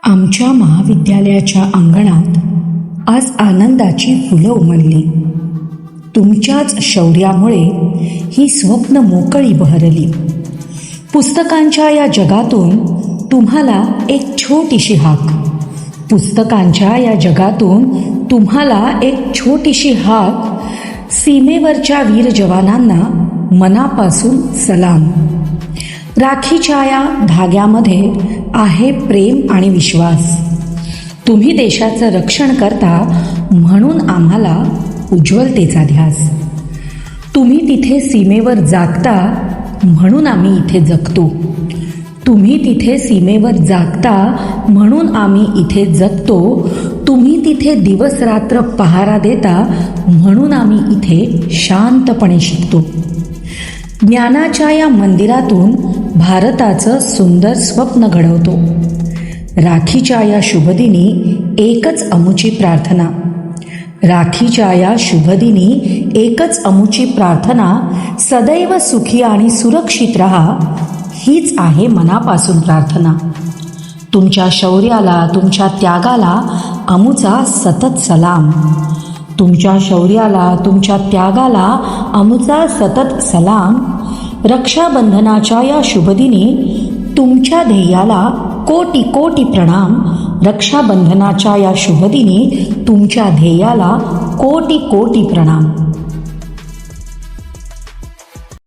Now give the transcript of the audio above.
आमच्या महाविद्यालयाच्या अंगणात आज आनंदाची फुलं उमलली. तुमच्याच शौर्यामुळे ही स्वप्न मोकळी बहरली. पुस्तकांच्या या जगातून तुम्हाला एक छोटीशी हाक. पुस्तकांच्या या जगातून तुम्हाला एक छोटीशी हाक. सीमेवरच्या वीर जवानांना मनापासून सलाम. राखीच्या या धाग्यामध्ये आहे प्रेम आणि विश्वास. तुम्ही देशाचं रक्षण करता म्हणून आम्हाला उज्ज्वलतेचा ध्यास. तुम्ही तिथे सीमेवर जागता म्हणून आम्ही इथे जगतो. तुम्ही तिथे सीमेवर जागता म्हणून आम्ही इथे जगतो. तुम्ही तिथे दिवस रात्र पहारा देता म्हणून आम्ही इथे शांतपणे शिकतो. ज्ञानाच्या या मंदिरातून भारताचं सुंदर स्वप्न घडवतो. राखीच्या या शुभदिनी एकच अमुची प्रार्थना. राखीच्या या शुभदिनी एकच अमुची प्रार्थना. सदैव सुखी आणि सुरक्षित रहा हीच आहे मनापासून प्रार्थना. तुमच्या शौर्याला, तुमच्या त्यागाला अमुचा सतत सलाम. तुमच्या शौर्याला, तुमच्या त्यागाला अमुचा सतत सलाम. रक्षाबंधनाच्या या शुभदिनी तुमच्या ध्येयाला कोटी कोटी प्रणाम. रक्षाबंधनाच्या या शुभदिनी तुमच्या ध्येयाला कोटी कोटी प्रणाम.